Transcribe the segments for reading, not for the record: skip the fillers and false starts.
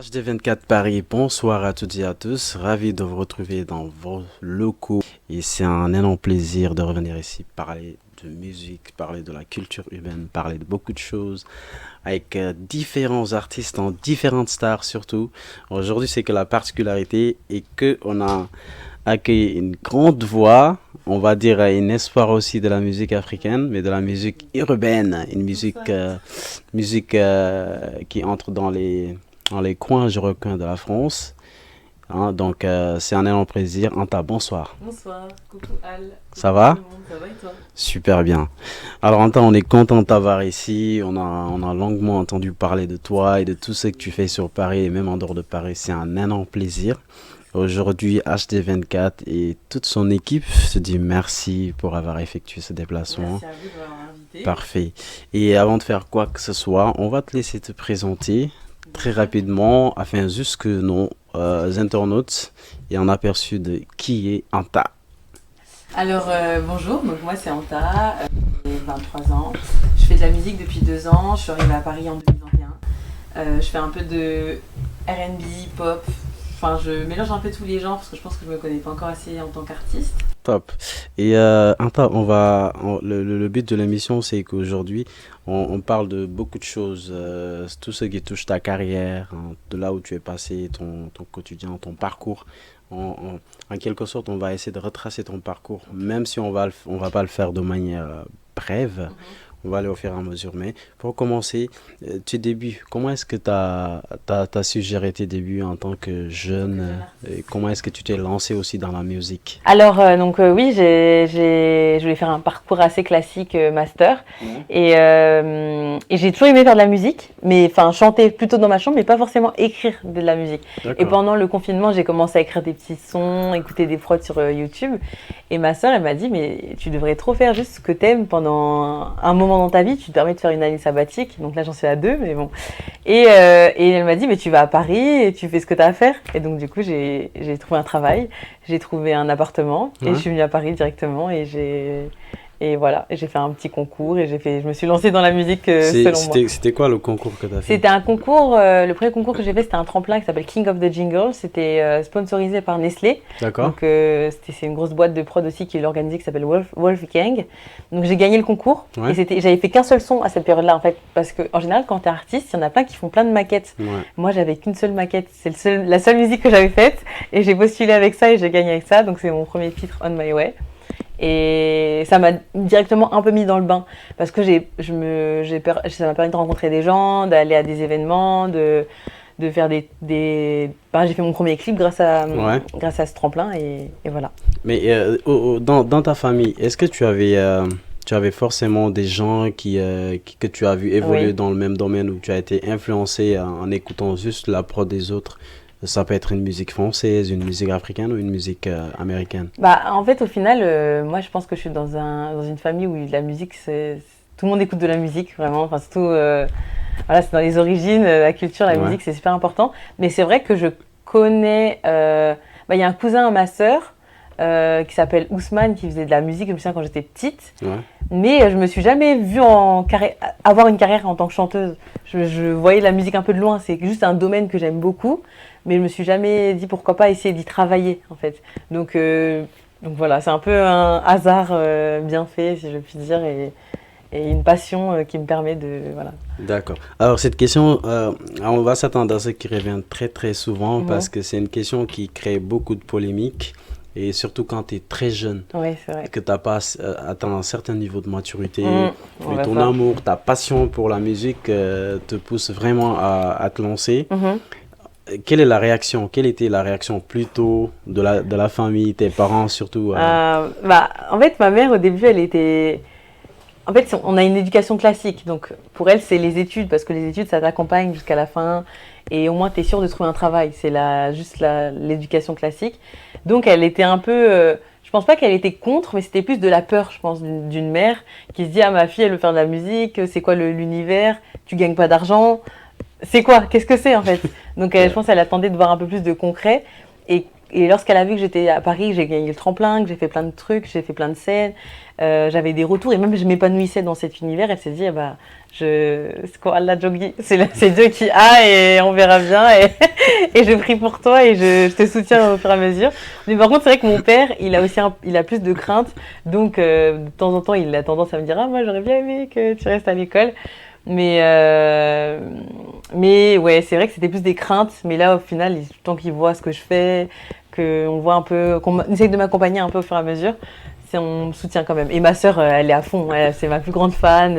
HD24 Paris, bonsoir à toutes et à tous, ravi de vous retrouver dans vos locaux et c'est un énorme plaisir de revenir ici parler de musique, parler de la culture humaine, parler de beaucoup de choses avec différents artistes en différentes stars surtout. Aujourd'hui c'est que la particularité est que on a accueilli une grande voix, on va dire un espoir aussi de la musique africaine, mais de la musique urbaine, une musique qui entre dans les coins et recoins de la France. Hein, donc, c'est un énorme plaisir. Anta, bonsoir. Bonsoir, coucou Al, Ça coucou va? tout le monde, ça va et toi? Super bien. Alors, Anta, on est content de t'avoir ici. On a longuement entendu parler de toi et de tout ce que tu fais sur Paris et même en dehors de Paris. C'est un énorme plaisir. Aujourd'hui, HD24 et toute son équipe se dit merci pour avoir effectué ce déplacement. Merci à vous de m'avoir invité. Parfait. Et avant de faire quoi que ce soit, on va te laisser te présenter très rapidement afin juste que nos internautes aient un aperçu de qui est Anta. Alors bonjour, donc moi c'est Anta, j'ai 23 ans, je fais de la musique depuis 2 ans, je suis arrivée à Paris en 2021. Je fais un peu de R&B, pop, enfin je mélange un peu tous les genres parce que je pense que je me connais pas encore assez en tant qu'artiste. Top. Et Anta, le but de l'émission, c'est qu'aujourd'hui, on parle de beaucoup de choses, tout ce qui touche ta carrière, hein, de là où tu es passé, ton quotidien, ton parcours. En quelque sorte, on va essayer de retracer ton parcours, même si on va pas le faire de manière brève. On va aller au fur et à mesure. Mais pour commencer, tes débuts, comment est-ce que tu as su gérer tes débuts en tant que jeune et comment est-ce que tu t'es lancé aussi dans la musique? Alors oui, je voulais faire un parcours assez classique master et j'ai toujours aimé faire de la musique, mais enfin chanter plutôt dans ma chambre, mais pas forcément écrire de la musique. Et D'accord. pendant le confinement, j'ai commencé à écrire des petits sons, écouter des prods sur YouTube. Et ma sœur, elle m'a dit, mais tu devrais trop faire juste ce que t'aimes pendant un moment dans ta vie. Tu te permets de faire une année sabbatique. Donc là, j'en suis à 2, mais bon. Et elle m'a dit, mais tu vas à Paris et tu fais ce que tu as à faire. Et donc, du coup, j'ai trouvé un travail, j'ai trouvé un appartement et Ouais. je suis venue à Paris directement et voilà, et j'ai fait un petit concours et je me suis lancée dans la musique selon moi. C'était quoi le concours que tu as fait? C'était un concours, le premier concours que j'ai fait, c'était un tremplin qui s'appelle King of the Jingle. C'était sponsorisé par Nestlé. D'accord. Donc c'est une grosse boîte de prod aussi qui l'organisait qui s'appelle Wolfgang. Donc j'ai gagné le concours Ouais. et j'avais fait qu'un seul son à cette période-là en fait, parce qu'en général quand t'es artiste, il y en a plein qui font plein de maquettes. Ouais. Moi j'avais qu'une seule maquette, c'est la seule musique que j'avais faite et j'ai postulé avec ça et j'ai gagné avec ça. Donc c'est mon premier titre On My Way. Et ça m'a directement un peu mis dans le bain parce que ça m'a permis de rencontrer des gens, d'aller à des événements, de faire j'ai fait mon premier clip grâce à ce tremplin et voilà. Mais dans ta famille, est-ce que tu avais forcément des gens que tu as vu évoluer Oui. dans le même domaine où tu as été influencé en écoutant juste la prod des autres? Ça peut être une musique française, une musique africaine ou une musique américaine. En fait, au final, moi, je pense que je suis dans une famille où la musique, tout le monde écoute de la musique, vraiment. Enfin, surtout, voilà, c'est dans les origines, la culture, la Ouais. musique, c'est super important. Mais c'est vrai que je connais... il y a un cousin à ma sœur qui s'appelle Ousmane, qui faisait de la musique, je me souviens quand j'étais petite. Ouais. Mais je me suis jamais vue avoir une carrière en tant que chanteuse. Je voyais la musique un peu de loin, c'est juste un domaine que j'aime beaucoup. Mais je me suis jamais dit pourquoi pas essayer d'y travailler en fait. Donc voilà, c'est un peu un hasard bien fait si je puis dire et une passion qui me permet de voilà. D'accord. Alors cette question, on va s'attendre à ce qui revient très très souvent parce que c'est une question qui crée beaucoup de polémiques et surtout quand tu es très jeune, Oui, c'est vrai. que tu n'as pas atteint un certain niveau de maturité, On mais va ton voir. amour, ta passion pour la musique te pousse vraiment à te lancer. Quelle est la réaction? Quelle était la réaction plutôt de la famille, tes parents surtout? En fait, ma mère au début, elle était. En fait, on a une éducation classique, donc pour elle, c'est les études, parce que les études, ça t'accompagne jusqu'à la fin, et au moins, tu es sûr de trouver un travail. C'est l'éducation classique. Donc, elle était un peu... je pense pas qu'elle était contre, mais c'était plus de la peur, je pense, d'une mère qui se dit « Ah, ma fille, elle veut faire de la musique, c'est quoi l'univers? Tu gagnes pas d'argent. C'est quoi? Qu'est-ce que c'est, en fait ?» Donc, je pense qu'elle attendait de voir un peu plus de concret. Et Et lorsqu'elle a vu que j'étais à Paris, que j'ai gagné le tremplin, que j'ai fait plein de trucs, j'ai fait plein de scènes, j'avais des retours et même je m'épanouissais dans cet univers, elle s'est dit, eh ben, c'est quoi, Allah Joggi, c'est Dieu qui a et on verra bien et je prie pour toi et je te soutiens au fur et à mesure. Mais par contre, c'est vrai que mon père, il a aussi il a plus de crainte, donc de temps en temps, il a tendance à me dire, ah, moi j'aurais bien aimé que tu restes à l'école. Mais ouais, c'est vrai que c'était plus des craintes. Mais là, au final, tant qu'ils voient ce que je fais, qu'on voit un peu, qu'on essaye de m'accompagner un peu au fur et à mesure, on me soutient quand même. Et ma sœur, elle est à fond. C'est ma plus grande fan.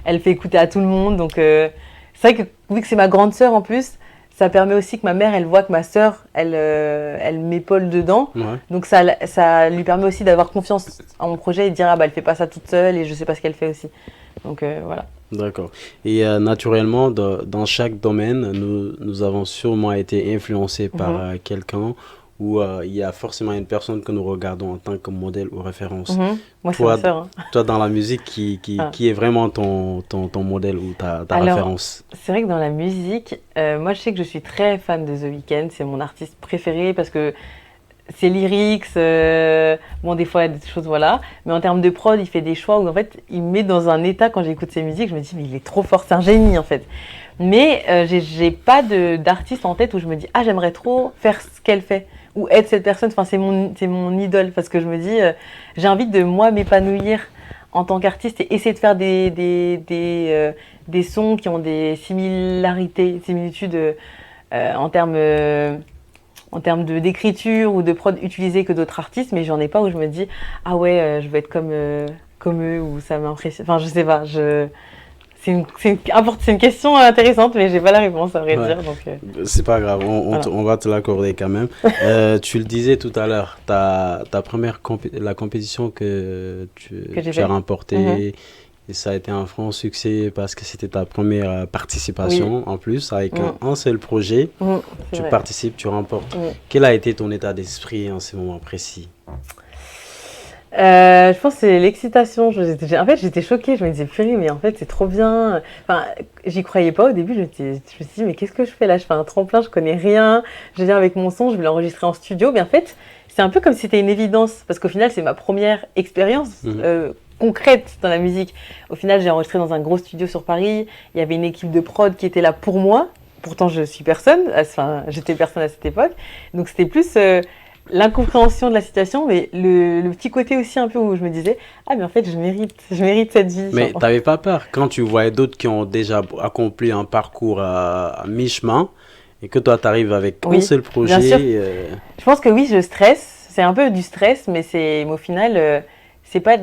Elle fait écouter à tout le monde. Donc, c'est vrai que vu que c'est ma grande sœur en plus, ça permet aussi que ma mère, elle voit que ma sœur, elle m'épaule dedans. Ouais. Donc, ça lui permet aussi d'avoir confiance en mon projet et de dire, ah bah, elle fait pas ça toute seule et je sais pas ce qu'elle fait aussi. Donc, voilà. D'accord. Et naturellement, dans chaque domaine, nous avons sûrement été influencés par quelqu'un ou il y a forcément une personne que nous regardons en tant que modèle ou référence. Moi, c'est Toi, ma sœur. Hein. toi, dans la musique, qui est vraiment ton modèle ou ta Alors, référence? c'est vrai que dans la musique, moi, je sais que je suis très fan de The Weeknd. C'est mon artiste préféré parce que ses lyrics, bon, des fois, il y a des choses, voilà. Mais en termes de prod, il fait des choix où, en fait, il me met dans un état, quand j'écoute ses musiques, je me dis, mais il est trop fort, c'est un génie, en fait. Mais j'ai pas d'artiste en tête où je me dis, ah, j'aimerais trop faire ce qu'elle fait ou être cette personne. Enfin, c'est mon idole parce que je me dis, j'ai envie de, moi, m'épanouir en tant qu'artiste et essayer de faire des sons qui ont des similitudes en termes d'écriture ou de prod utilisée que d'autres artistes, mais j'en ai pas où je me dis ah ouais, je veux être comme eux ou ça m'impressionne. Enfin, je sais pas. C'est une question intéressante, mais j'ai pas la réponse à vrai dire. Donc, c'est pas grave, voilà. on va te l'accorder quand même. Tu le disais tout à l'heure, ta première la compétition que tu as remportée, et ça a été un franc succès parce que c'était ta première participation en plus, avec un seul projet. Tu vrai. participes, tu remportes. Quel a été ton état d'esprit en ce moment précis? Je pense que c'est l'excitation. En fait, j'étais choquée. Je me disais, purée, mais en fait, c'est trop bien. Enfin, j'y croyais pas au début. Je me suis dit, mais qu'est-ce que je fais là? Je fais un tremplin, je connais rien. Je viens avec mon son, je vais l'enregistrer en studio. Mais en fait, c'est un peu comme si c'était une évidence. Parce qu'au final, c'est ma première expérience concrète dans la musique. Au final, j'ai enregistré dans un gros studio sur Paris. Il y avait une équipe de prod qui était là pour moi. Pourtant, je suis personne. Enfin, j'étais personne à cette époque. Donc, c'était plus l'incompréhension de la situation, mais le petit côté aussi un peu où je me disais, ah mais en fait je mérite cette vie. Mais t'avais pas peur quand tu voyais d'autres qui ont déjà accompli un parcours à mi-chemin et que toi t'arrives avec un seul projet? Bien sûr. Je pense que oui, je stresse, c'est un peu du stress, mais au final, c'est pas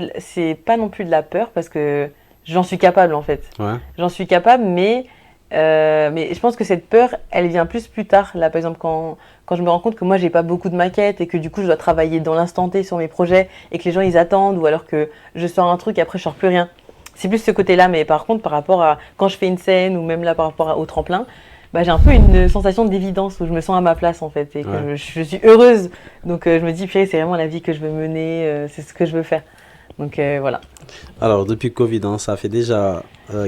non plus de la peur parce que j'en suis capable en fait. Ouais. J'en suis capable, mais je pense que cette peur, elle vient plus tard. Là, par exemple, quand je me rends compte que moi, j'ai pas beaucoup de maquettes et que du coup, je dois travailler dans l'instant T sur mes projets et que les gens, ils attendent ou alors que je sors un truc et après, je sors plus rien. C'est plus ce côté-là. Mais par contre, par rapport à quand je fais une scène ou même là, par rapport au tremplin, bah, j'ai un peu une sensation d'évidence où je me sens à ma place en fait et que je suis heureuse. Donc, je me dis, purée, c'est vraiment la vie que je veux mener, c'est ce que je veux faire. Donc, voilà. Alors, depuis Covid, ça fait déjà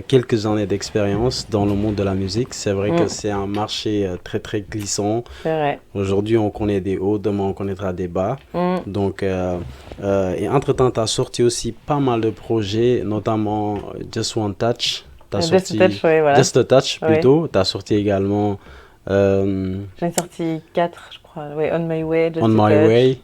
quelques années d'expérience dans le monde de la musique. C'est vrai que c'est un marché très, très glissant. C'est vrai. Aujourd'hui, on connaît des hauts, demain, on connaîtra des bas. Donc, et entre-temps, tu as sorti aussi pas mal de projets, notamment Just One Touch. Just a Touch, ouais, voilà. Just a Touch, plutôt. Tu as sorti également... J'en ai sorti 4, je crois. Ouais, On My Way, Just On a My Touch, Way.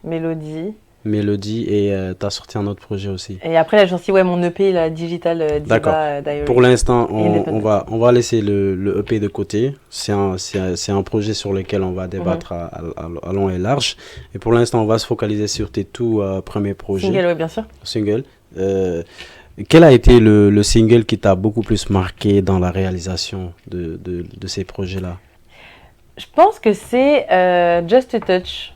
Mélodie, et tu as sorti un autre projet aussi. Et après, là, j'ai sorti mon EP, la Digital Diva Diary. Pour l'instant, on va laisser le EP de côté. C'est un projet sur lequel on va débattre à long et large. Et pour l'instant, on va se focaliser sur tes tout premiers projets. Single, oui, bien sûr. Single. Quel a été le single qui t'a beaucoup plus marqué dans la réalisation de ces projets-là? Je pense que c'est Just a Touch.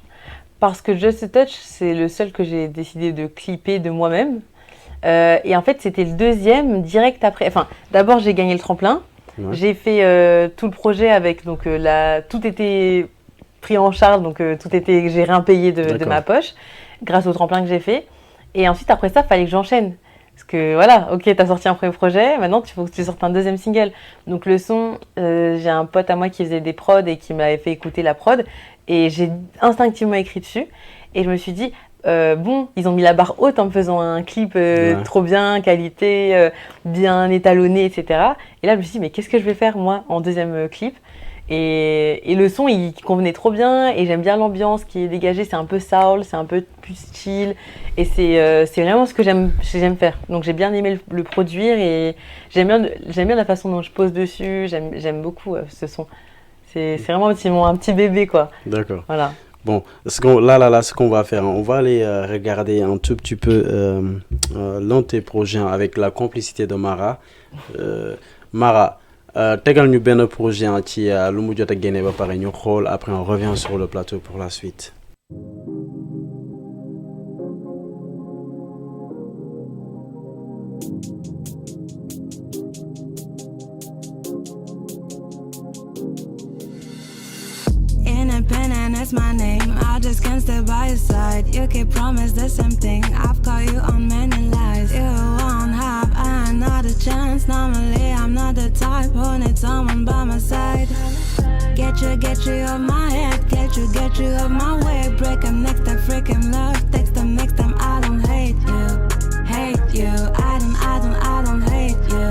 Parce que Just a Touch, c'est le seul que j'ai décidé de clipper de moi-même. Et en fait, c'était le deuxième direct après. Enfin, d'abord, j'ai gagné le tremplin. Ouais. J'ai fait tout le projet avec. Donc, tout était pris en charge. Donc, j'ai rien payé de ma poche grâce au tremplin que j'ai fait. Et ensuite, après ça, il fallait que j'enchaîne. Parce que voilà, ok, t'as sorti un premier projet, maintenant il faut que tu sortes un deuxième single. Donc le son, j'ai un pote à moi qui faisait des prods et qui m'avait fait écouter la prod. Et j'ai instinctivement écrit dessus. Et je me suis dit, bon, ils ont mis la barre haute en me faisant un clip Ouais. trop bien, qualité, bien étalonné, etc. Et là, je me suis dit, mais qu'est-ce que je vais faire, moi, en deuxième clip? Et le son, il convenait trop bien. Et j'aime bien l'ambiance qui est dégagée. C'est un peu soul, c'est un peu plus chill. Et c'est vraiment ce que j'aime faire. Donc j'ai bien aimé le produire. Et j'aime bien la façon dont je pose dessus. J'aime beaucoup ce son. C'est vraiment un petit bébé, quoi. D'accord. Voilà. Bon, ce qu'on va faire, on va aller regarder un tout petit peu l'un de tes projets avec la complicité de Mara. Mara, tegal ñu benn projet ci lu mu jot a génne ba pare ñu xool après on revient sur le plateau pour la suite. Independent is my name. I just can't stay by your side. You keep promise the same thing. I've caught you on many lies. You won't have another chance. Normally I'm not the type who needs someone by my side. Get you off my head. Get you off my way. Break them next time, freaking love. Text them next time. I don't hate you. Hate you. I don't hate you.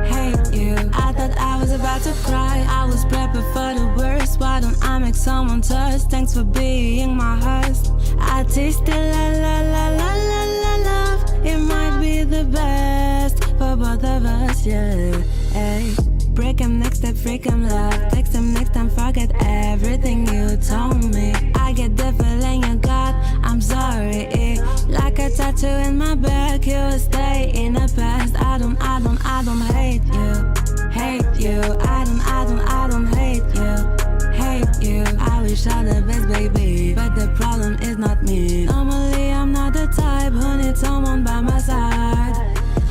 Hate you. I thought I was about to cry. I was prepared for the worst. Why don't I make someone thirst? Thanks for being my host. I tasted la la la la la la love. It might be the best for both of us, yeah. Hey. Break him next step, freak him love. Text him next time, forget everything you told me. I get the feeling you got, I'm sorry. Like a tattoo in my back, you will stay in the past. I don't hate you. Hate you. I don't hate you. Hate you. I wish all the best, baby. But the problem is not me. Normally I'm not the type who needs someone by my side.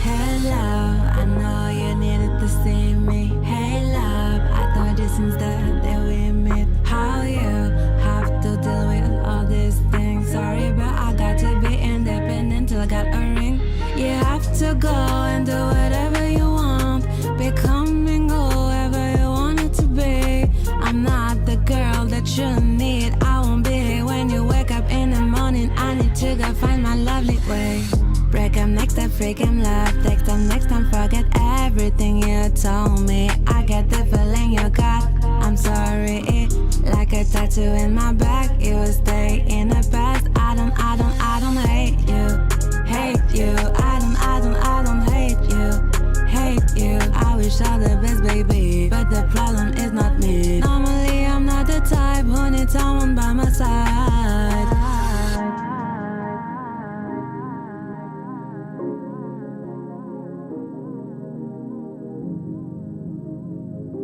Hello, I know you needed to see me. Hey love, I thought you since the day we met. How you have to deal with all these things. Sorry, but I got to be independent till I got a ring. You have to go and do whatever you want. Becoming whoever you want it to be. I'm not the girl that you need. I won't be here when you wake up in the morning. I need to go find my lovely way. Break him next time, freak him love. Text him next time, forget everything you told me. I get the feeling you got, I'm sorry. Like a tattoo in my back, you will stay in the past. I don't hate you. Hate you. I don't hate you. Hate you. I wish all the best, baby. But the problem is not me. Normally I'm not the type who needs someone by my side.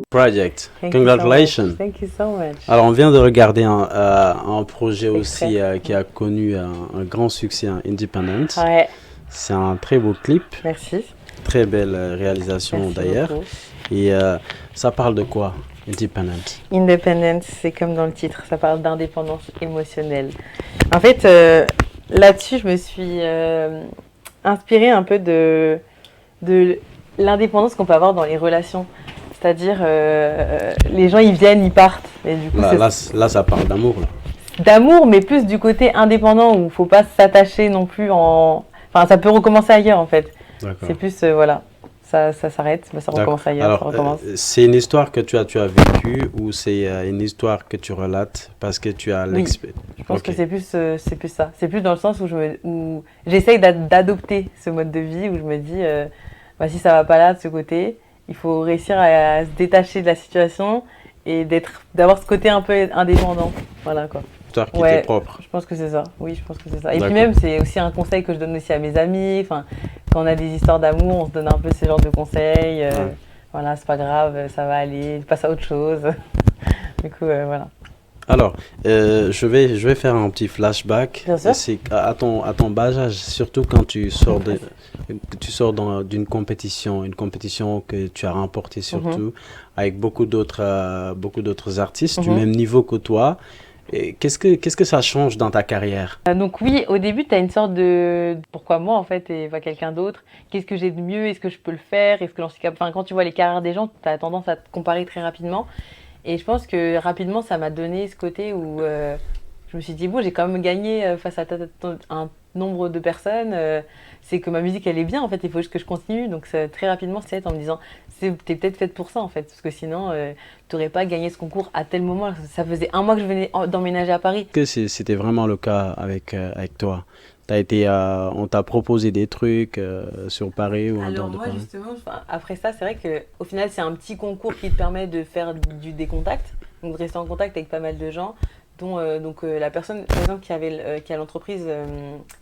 Project. Thank Congratulations. You so much. Thank you so much. Alors, on vient de regarder un projet Extrait. aussi qui a connu un grand succès, Independent. Ouais, C'est un très beau clip, merci. très belle réalisation Merci d'ailleurs. beaucoup. Et ça parle de quoi, Independent? Independence, c'est comme dans le titre, ça parle d'indépendance émotionnelle. En fait, là-dessus, je me suis inspirée un peu de l'indépendance qu'on peut avoir dans les relations. C'est-à-dire, les gens, ils viennent, ils partent. Et du coup, Là, ça parle d'amour, là. d'amour, mais plus du côté indépendant où il ne faut pas s'attacher non plus en... Enfin, ça peut recommencer ailleurs, en fait. D'accord. C'est plus, voilà, ça s'arrête, mais ça recommence ailleurs, Alors, ça recommence. c'est une histoire que tu as vécue ou c'est une histoire que tu relates parce que tu as Oui. l'expérience? Je pense que c'est plus ça. C'est plus dans le sens où j'essaye d'adopter ce mode de vie, où je me dis, bah, si ça va pas là, de ce côté, il faut réussir à se détacher de la situation et d'avoir ce côté un peu indépendant. Voilà, quoi. Histoire qui Ouais, t'est propre. je pense que c'est ça. Oui, je pense que c'est ça. Et D'accord. puis même, c'est aussi un conseil que je donne aussi à mes amis. Enfin, quand on a des histoires d'amour, on se donne un peu ce genre de conseils. Ouais. Voilà, c'est pas grave, ça va aller, passe à autre chose. Du coup, voilà. Alors, je vais faire un petit flashback. Bien sûr. C'est à ton bas âge, surtout quand tu sors d'une compétition, une compétition que tu as remportée surtout, avec beaucoup d'autres artistes du Mhm. même niveau que toi. Et qu'est-ce que ça change dans ta carrière? Donc oui, au début, tu as une sorte de pourquoi moi en fait et pas quelqu'un d'autre? Qu'est-ce que j'ai de mieux? Est-ce que je peux le faire? Est-ce que j'en suis capable? Enfin, quand tu vois les carrières des gens, tu as tendance à te comparer très rapidement. Et je pense que rapidement, ça m'a donné ce côté où je me suis dit, bon, j'ai quand même gagné face à un nombre de personnes. C'est que ma musique, elle est bien, en fait, il faut juste que je continue. Donc très rapidement, c'est en me disant, t'es peut-être faite pour ça, en fait. Parce que sinon, t'aurais pas gagné ce concours à tel moment. Ça faisait un mois que je venais d'emménager à Paris. Que c'était vraiment le cas avec toi? On t'a proposé des trucs sur Paris ou en dehors Alors de moi Paris? justement, après ça, c'est vrai que au final c'est un petit concours qui te permet de faire des contacts, donc de rester en contact avec pas mal de gens, dont la personne par exemple qui a l'entreprise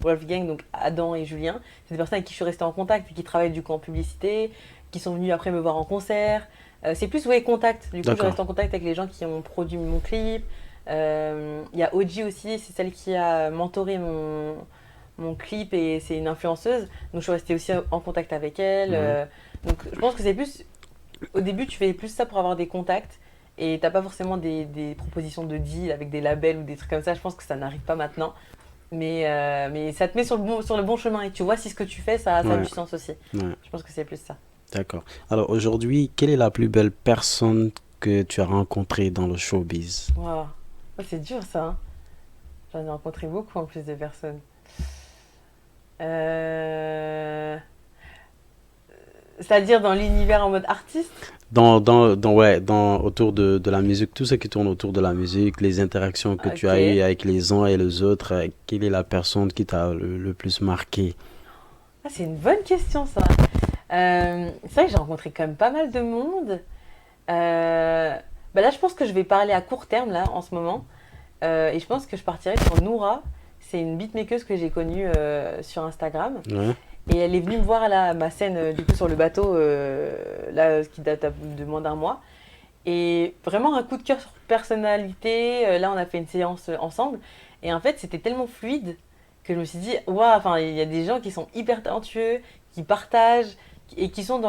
Wolfgang, donc Adam et Julien, c'est des personnes avec qui je suis restée en contact et qui travaillent du coup en publicité, qui sont venus après me voir en concert. C'est plus ouais contact. Du coup je D'accord. reste en contact avec les gens qui ont produit mon clip. Il y a Oji aussi, c'est celle qui a mentoré mon clip et c'est une influenceuse. Donc je suis restée aussi en contact avec elle. Ouais. Donc je pense que c'est plus, au début tu fais plus ça pour avoir des contacts et t'as pas forcément des propositions de deal avec des labels ou des trucs comme ça. Je pense que ça n'arrive pas maintenant. Mais ça te met sur le bon chemin et tu vois si ce que tu fais ça a Ouais. du sens aussi. Ouais. Je pense que c'est plus ça. D'accord. Alors aujourd'hui, quelle est la plus belle personne que tu as rencontrée dans le showbiz? Waouh, oh, c'est dur ça. Hein. J'en ai rencontré beaucoup en plus de personnes. Euh, C'est-à-dire dans l'univers en mode artiste? Autour de la musique, tout ce qui tourne autour de la musique, les interactions que tu as eues Ok. avec les uns et les autres, quelle est la personne qui t'a le plus marqué? Ah, c'est une bonne question ça. C'est vrai que j'ai rencontré quand même pas mal de monde. Bah là, je pense que je vais parler à court terme là en ce moment. Et je pense que je partirai sur Noura. C'est une beatmakeuse que j'ai connue sur Instagram. Ouais, Et elle est venue me voir à ma scène du coup sur le bateau là, qui date de moins d'un mois. Et vraiment un coup de cœur sur personnalité. Là, on a fait une séance ensemble. Et en fait, c'était tellement fluide que je me suis dit, waouh, enfin, il y a des gens qui sont hyper talentueux, qui partagent et qui sont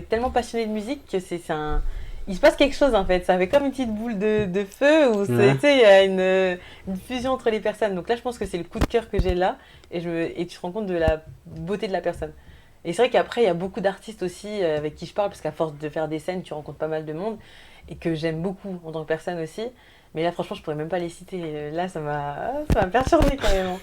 tellement passionnés de musique que c'est un. Il se passe quelque chose en fait. Ça fait comme une petite boule de feu où ouais, tu sais, il y a une fusion entre les personnes. Donc là, je pense que c'est le coup de cœur que j'ai là et tu te rends compte de la beauté de la personne. Et c'est vrai qu'après, il y a beaucoup d'artistes aussi avec qui je parle, parce qu'à force de faire des scènes, tu rencontres pas mal de monde et que j'aime beaucoup en tant que personne aussi. Mais là, franchement, je pourrais même pas les citer. Là, ça m'a perturbé carrément.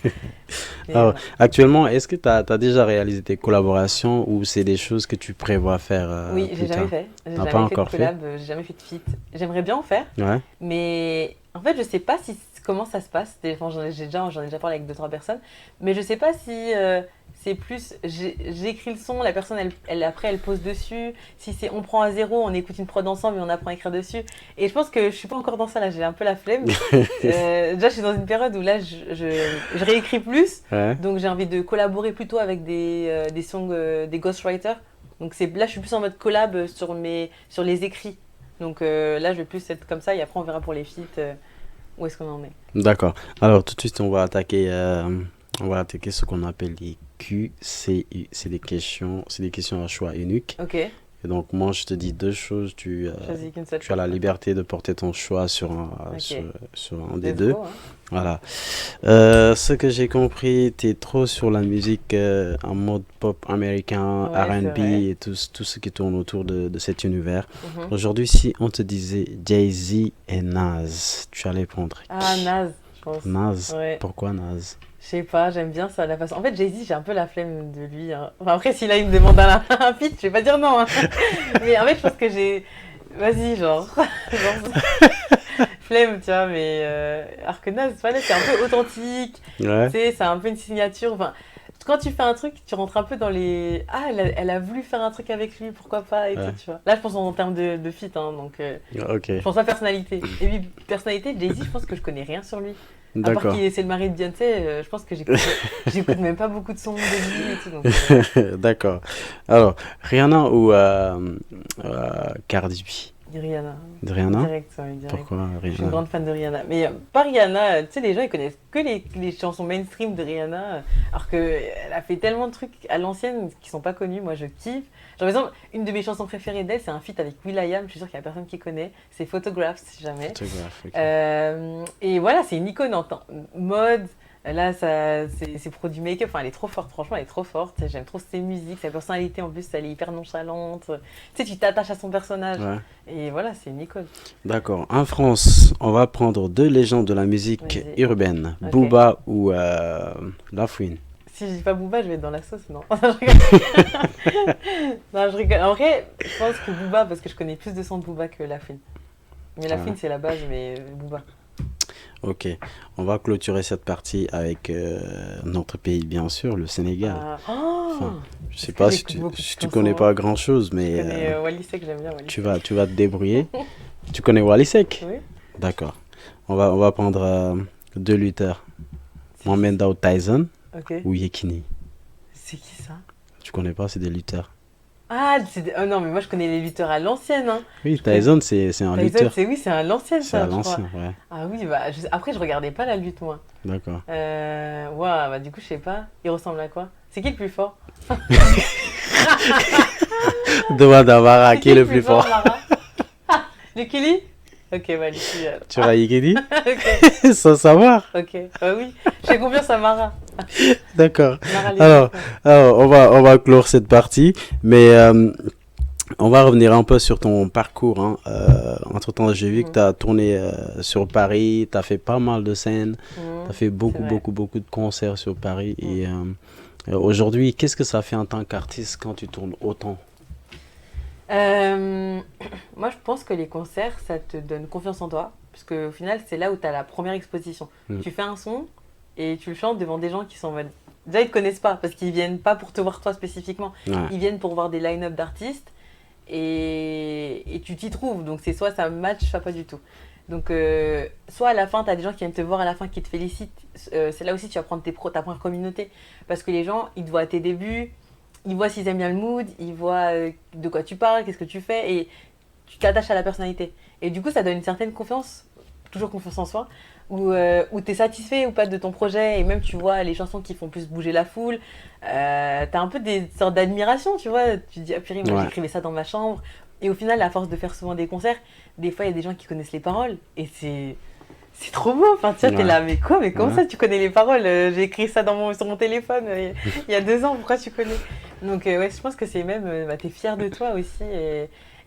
Mais Alors, voilà. actuellement, est-ce que tu as déjà réalisé des collaborations ou c'est des choses que tu prévois faire Oui, j'ai plus jamais tard? fait. J'ai T'as pas jamais fait de encore fait? collab, j'ai jamais fait de feat. J'aimerais bien en faire, Ouais, mais en fait, je sais pas comment ça se passe. Enfin, j'en ai déjà parlé avec deux, trois personnes, mais je sais pas si c'est plus j'écris le son, la personne après elle pose dessus. Si c'est on prend à zéro, on écoute une prod ensemble et on apprend à écrire dessus. Et je pense que je suis pas encore dans ça là, j'ai un peu la flemme. Déjà, je suis dans une période où là, je réécris plus, ouais. donc j'ai envie de collaborer plutôt avec des songs, des ghostwriters. Donc là, je suis plus en mode collab sur les écrits. Donc là, je vais plus être comme ça et après, on verra pour les feats où est-ce qu'on en est. D'accord. Alors, tout de suite, on va attaquer ce qu'on appelle les QCU. C'est des questions à choix unique. Ok, Et donc, moi, je te dis deux choses. choisis qu'une seule Tu as la chose. liberté de porter ton choix Ok. sur un des Let's deux. go, hein. Voilà. Ce que j'ai compris, tu es trop sur la musique en mode pop américain, Ouais, c'est R&B vrai. et tout ce qui tourne autour de cet univers. Mhm. Aujourd'hui, si on te disait Jay-Z et Nas, tu allais prendre Ah, qui? Naz, je pense. Nas. Ouais. Pourquoi Nas? Je sais pas, j'aime bien ça, la façon. En fait, Jay-Z, j'ai un peu la flemme de lui. Hein. Enfin, après, si là, il me demande un feat, je vais pas dire non. Hein. Mais en fait, je pense que j'ai. Vas-y, genre. Flemme, tu vois, mais. Alors que Nas, voilà, c'est un peu authentique. Ouais. Tu sais, c'est un peu une signature. Enfin, quand tu fais un truc, tu rentres un peu dans les. Ah, elle a voulu faire un truc avec lui, pourquoi pas, et Ouais. tout, tu vois. Là, je pense en termes de fit, hein, donc. Ok. Je pense pas personnalité. Et puis, personnalité, Jay-Z, je pense que je connais rien sur lui. À part D'accord. c'est le mari de Beyoncé, je pense que j'écoute même pas beaucoup de sons de lui et tout. Donc, D'accord. Alors, Rihanna ou Cardi B? Rihanna. Rihanna? Direct, ouais, direct. Pourquoi Je suis une Rihanna? grande fan de Rihanna. Mais pas Rihanna, tu sais, les gens ils connaissent que les chansons mainstream de Rihanna, alors qu'elle a fait tellement de trucs à l'ancienne qui sont pas connus. Moi je kiffe. Genre, par exemple, une de mes chansons préférées d'elle, c'est un feat avec will.i.am, je suis sûre qu'il y a personne qui connaît. C'est Photographs, si jamais. Photographe, ok. Et voilà, c'est une icône en temps mode, Là, c'est pour du make-up. Enfin, elle est trop forte, franchement, elle est trop forte. J'aime trop ses musiques, sa personnalité en plus, elle est hyper nonchalante. Tu sais, tu t'attaches à son personnage. Ouais. Et voilà, c'est Nicole. D'accord. En France, on va prendre deux légendes de la musique Vas-y. urbaine, Ok. Booba ou La Fouine. Si je dis pas Booba, je vais être dans la sauce, non. Je rigole. Non, je rigole. En vrai, je pense que Booba, parce que je connais plus de sons de Booba que La Fouine. Mais La Ouais. Fouine, c'est la base, mais Booba. Ok. On va clôturer cette partie avec notre pays, bien sûr, le Sénégal. Oh, Enfin, je sais est-ce que pas j'écoute beaucoup de si tu chansons, connais hein. pas grand-chose, Je mais connais Wally Seck, j'aime bien Wally Seck. tu vas te débrouiller. Tu connais Wally Seck? Oui. D'accord. On va prendre deux lutteurs. Mohamed Daoud Tyson Ok. ou Yekini. C'est qui ça? Tu connais pas, c'est des lutteurs. Ah, oh non, mais moi je connais les lutteurs à l'ancienne, hein. Oui, Tyson, c'est un Tyson, lutteur. oui, c'est à l'ancienne C'est à ça, je crois. l'ancien, ouais. Ah oui, bah après je regardais pas la lutte moi. D'accord. Ouah, bah du coup je sais pas. Il ressemble à quoi? C'est qui le plus fort? Demande Damara, C'est qui est le plus fort? Lara? Lucky? Ok, bah Lucky alors. Tu vas Yekini? Ok, Sans savoir. ok. Oui, je fais confiance à Mara. D'accord. Mara les Alors, enfants. on va clore cette partie, mais on va revenir un peu sur ton parcours, hein. Entre-temps, j'ai vu que tu as tourné sur Paris, tu as fait pas mal de scènes, tu as fait C'est vrai. beaucoup de concerts sur Paris. Et aujourd'hui, qu'est-ce que ça fait en tant qu'artiste quand tu tournes autant? Moi, je pense que les concerts, ça te donne confiance en toi. Parce qu'au final, c'est là où tu as la première exposition. Mm. Tu fais un son et tu le chantes devant des gens qui sont en mode. Déjà, ils te connaissent pas parce qu'ils viennent pas pour te voir toi spécifiquement. Ouais. Ils viennent pour voir des line-up d'artistes et tu t'y trouves. Donc, c'est soit ça match, soit pas du tout. Donc, soit à la fin, tu as des gens qui viennent te voir à la fin, qui te félicitent. C'est là aussi tu vas prendre ta première communauté. Parce que les gens, ils te voient à tes débuts. Ils voient s'ils aiment bien le mood, ils voient de quoi tu parles, qu'est-ce que tu fais, et tu t'attaches à la personnalité. Et du coup, ça donne une certaine confiance, toujours confiance en soi, où tu es satisfait ou pas de ton projet, et même tu vois les chansons qui font plus bouger la foule, tu as un peu des sortes d'admiration, tu vois, tu te dis, ah purée, moi Ouais. j'écrivais ça dans ma chambre. Et au final, à force de faire souvent des concerts, des fois il y a des gens qui connaissent les paroles, et c'est trop beau, enfin tu vois, t'es Ouais. là, mais quoi, mais comment Ouais. ça tu connais les paroles? J'ai écrit ça sur mon téléphone il y a 2 ans, pourquoi tu connais? Donc ouais, je pense que c'est même, t'es fier de toi aussi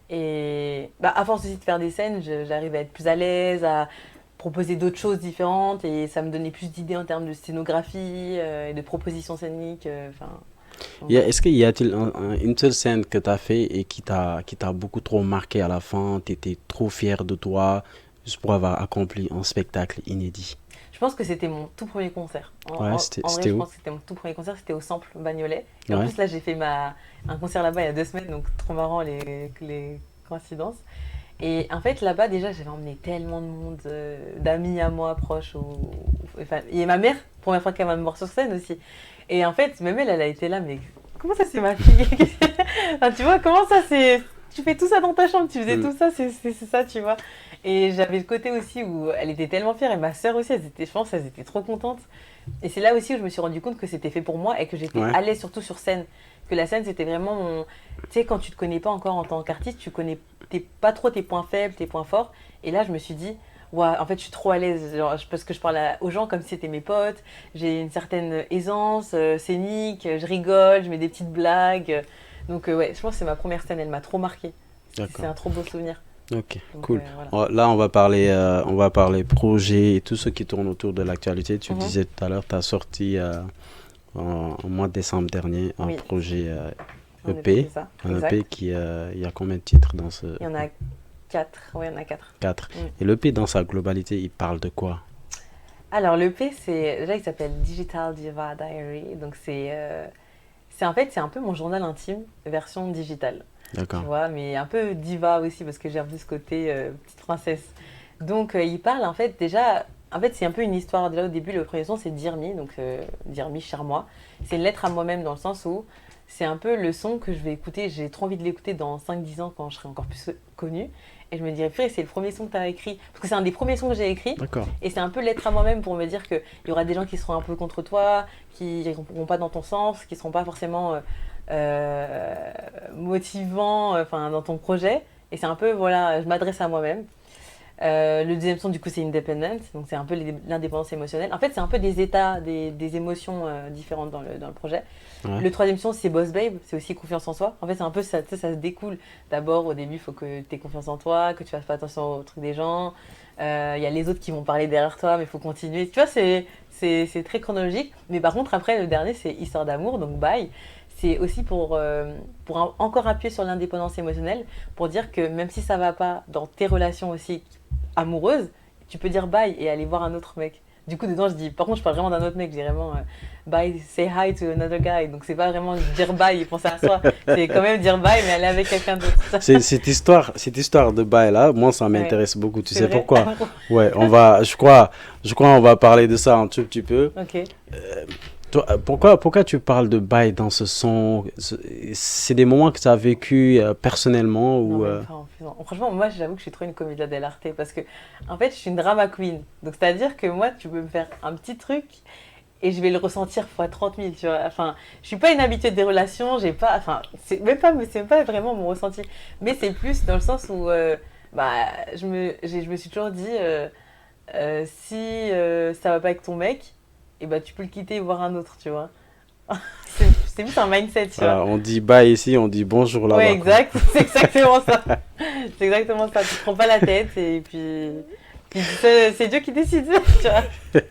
et bah, à force aussi de faire des scènes, j'arrive à être plus à l'aise, à proposer d'autres choses différentes et ça me donnait plus d'idées en termes de scénographie et de propositions scéniques, enfin... Est-ce qu'il y a-t-il une seule scène que tu as fait et qui t'a beaucoup trop marqué à la fin, tu étais trop fier de toi, juste pour avoir accompli un spectacle inédit? Je pense que c'était mon tout premier concert. Ouais, En c'était vrai, c'était je où? pense que c'était mon tout premier concert, c'était au Sample Bagnolet. Et en Ouais. plus, là, j'ai fait un concert là-bas il y a 2 semaines, donc trop marrant les coïncidences. Et en fait, là-bas, déjà, j'avais emmené tellement de monde, d'amis à moi, proches. Enfin, et ma mère, première fois qu'elle va me voir sur scène aussi. Et en fait, même elle a été là, mais comment ça, c'est ma fille? Enfin, tu vois, comment ça, c'est. Tu fais tout ça dans ta chambre, tu faisais Mm. tout ça, c'est ça, tu vois. Et j'avais le côté aussi où elle était tellement fière, et ma sœur aussi, je pense, elles étaient trop contentes. Et c'est là aussi où je me suis rendu compte que c'était fait pour moi et que j'étais Ouais. à l'aise surtout sur scène. Que la scène, c'était vraiment mon. Tu sais, quand tu te connais pas encore en tant qu'artiste, tu connais pas trop tes points faibles, tes points forts. Et là, je me suis dit, ouais, en fait, je suis trop à l'aise. Genre, parce que je parle aux gens comme si c'était mes potes. J'ai une certaine aisance scénique, je rigole, je mets des petites blagues. Donc, ouais, je pense que c'est ma première scène, elle m'a trop marqué. C'est D'accord. un trop beau souvenir. Ok, Donc, cool. voilà. Là, on va parler projet et tout ce qui tourne autour de l'actualité. Tu Mhm. disais tout à l'heure, tu as sorti en mois de décembre dernier un Oui. projet On a EP. fait ça. Un Exact. EP qui, il y a combien de titres dans ce Il y en a 4. Oui, il y en a 4. 4? Mm. Et l'EP, dans sa globalité, il parle de quoi? Alors, l'EP, déjà, il s'appelle Digital Diva Diary. Donc, en fait, c'est un peu mon journal intime, version digitale. Tu D'accord. vois, mais un peu diva aussi, parce que j'ai un peu ce côté petite princesse. Donc, il parle, en fait, déjà... En fait, c'est un peu une histoire. Déjà, au début, le premier son, c'est Dear Me, donc Dear Me, cher moi. C'est une lettre à moi-même, dans le sens où c'est un peu le son que je vais écouter. J'ai trop envie de l'écouter dans 5-10 ans, quand je serai encore plus connue. Et je me dirais, purée, c'est le premier son que tu as écrit. Parce que c'est un des premiers sons que j'ai écrit. D'accord. Et c'est un peu lettre à moi-même pour me dire qu'il y aura des gens qui seront un peu contre toi, qui ne iront pas dans ton sens, qui ne seront pas forcément motivants dans ton projet. Et c'est un peu, voilà, je m'adresse à moi-même. Le deuxième son, du coup, c'est Independent, donc c'est un peu l'indépendance émotionnelle. En fait, c'est un peu des états, des émotions différentes dans le projet. Ouais. Le troisième son, c'est Boss Babe, c'est aussi confiance en soi. En fait, c'est un peu ça, tu sais, ça se découle. D'abord, au début, il faut que tu aies confiance en toi, que tu fasses pas attention aux trucs des gens. Il y a les autres qui vont parler derrière toi, mais il faut continuer. Tu vois, c'est très chronologique. Mais par contre, après, le dernier, c'est Histoire d'amour, donc Bye. C'est aussi pour encore appuyer sur l'indépendance émotionnelle, pour dire que même si ça va pas dans tes relations aussi amoureuses, tu peux dire bye et aller voir un autre mec. Du coup, dedans, je dis, par contre, je parle vraiment d'un autre mec, je dis vraiment bye, say hi to another guy. Donc, c'est pas vraiment dire bye et penser à soi, c'est quand même dire bye, mais aller avec quelqu'un d'autre. Cette histoire de bail là, moi ça Ouais, m'intéresse beaucoup. Tu c'est sais vrai. pourquoi? Ouais, je crois on va parler de ça un tout petit peu. Ok. Toi, pourquoi tu parles de bail dans ce son? C'est des moments que tu as vécu personnellement Non, ou même pas en faisant. Franchement, moi, j'avoue que je suis trop une comédia dell'arte parce que, en fait, je suis une drama queen. Donc, c'est-à-dire que moi, tu peux me faire un petit truc et je vais le ressentir fois 30 000, tu vois. Enfin, je suis pas une habituée des relations, j'ai pas, enfin, c'est même pas vraiment mon ressenti. Mais c'est plus dans le sens où, bah, je me suis toujours dit, si ça va pas avec ton mec, et bah, tu peux le quitter et voir un autre, tu vois. C'est plus un mindset, tu vois. on dit bail ici, on dit bonjour Ouais, là-bas, quoi. exact, c'est exactement ça. C'est exactement ça. Tu te prends pas la tête et puis c'est Dieu qui décide, tu vois.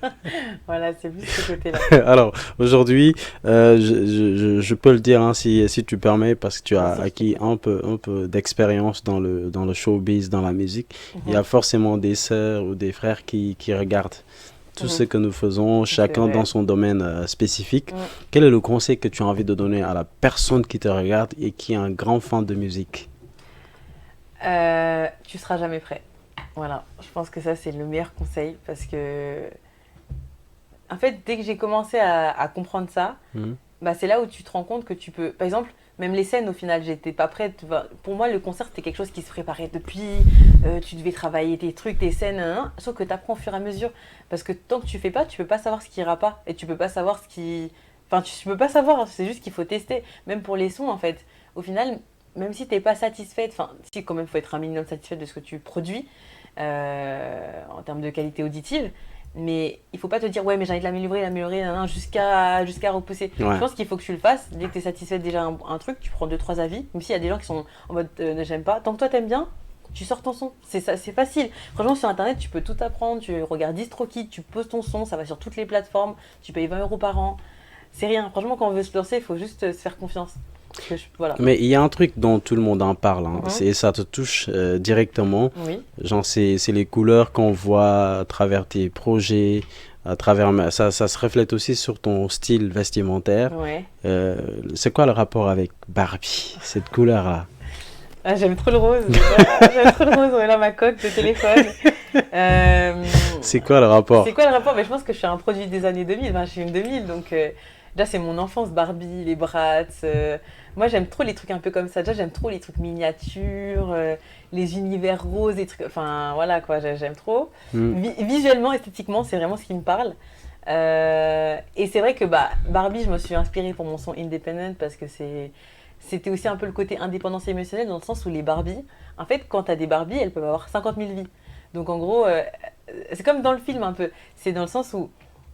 Voilà, c'est plus ce côté-là. Alors aujourd'hui, je peux le dire hein, si tu permets, parce que tu as Vas-y. acquis un peu d'expérience dans le showbiz, dans la musique. Il y Mhm, a forcément des sœurs ou des frères qui regardent tout ce mhm. que nous faisons, C'est chacun dans vrai. son domaine spécifique. Mm. Quel est le conseil que tu as envie de donner à la personne qui te regarde et qui est un grand fan de musique? Tu seras jamais prêt. Voilà, je pense que ça c'est le meilleur conseil parce que en fait dès que j'ai commencé à comprendre ça, Mhm. bah, c'est là où tu te rends compte que tu peux. Par exemple, même les scènes, au final, j'étais pas prête. Pour moi, le concert, c'était quelque chose qui se préparait depuis. Tu devais travailler tes trucs, tes scènes, nan, nan. Sauf que tu apprends au fur et à mesure. Parce que tant que tu fais pas, tu peux pas savoir ce qui ira pas. Et tu peux pas savoir ce qui. Enfin, tu peux pas savoir. C'est juste qu'il faut tester. Même pour les sons, en fait. Au final, même si t'es pas satisfaite, enfin, si, quand même, faut être un minimum satisfaite de ce que tu produis en termes de qualité auditive. Mais il faut pas te dire, ouais, mais j'ai envie de l'améliorer, nan, nan, jusqu'à repousser. Je Ouais. pense qu'il faut que tu le fasses. Dès que tu es satisfait déjà un truc, tu prends deux trois avis. Même s'il y a des gens qui sont en mode j'aime pas. Tant que toi t'aimes bien, tu sors ton son. C'est ça, c'est facile. Franchement, sur internet, tu peux tout apprendre. Tu regardes DistroKid, tu poses ton son, ça va sur toutes les plateformes. Tu payes 20 € par an. C'est rien. Franchement, quand on veut se lancer, il faut juste se faire confiance. Voilà. Mais il y a un truc dont tout le monde en parle, hein, Mhm. ça te touche directement. Oui. Genre, c'est les couleurs qu'on voit à travers tes projets, à travers ça se reflète aussi sur ton style vestimentaire. Ouais. Euh, c'est quoi le rapport avec Barbie, cette couleur-là? Ah, j'aime trop le rose. J'aime trop le rose. Ouais, là, ma coque de téléphone. Euh, C'est quoi le rapport? C'est quoi le rapport? Mais je pense que je suis un produit des années 2000. Enfin, je suis une 2000, donc déjà c'est mon enfance, Barbie, les Bratz. Moi j'aime trop les trucs un peu comme ça. Déjà j'aime trop les trucs miniatures, les univers roses, les trucs. Enfin voilà quoi, j'aime trop. Hmm. Visuellement, esthétiquement, c'est vraiment ce qui me parle. Et c'est vrai que bah, Barbie, je me suis inspirée pour mon son Independent parce que c'était aussi un peu le côté indépendance émotionnelle dans le sens où les Barbies, en fait, quand t'as des Barbies, elles peuvent avoir 50 000 vies. Donc en gros, c'est comme dans le film un peu. C'est dans le sens où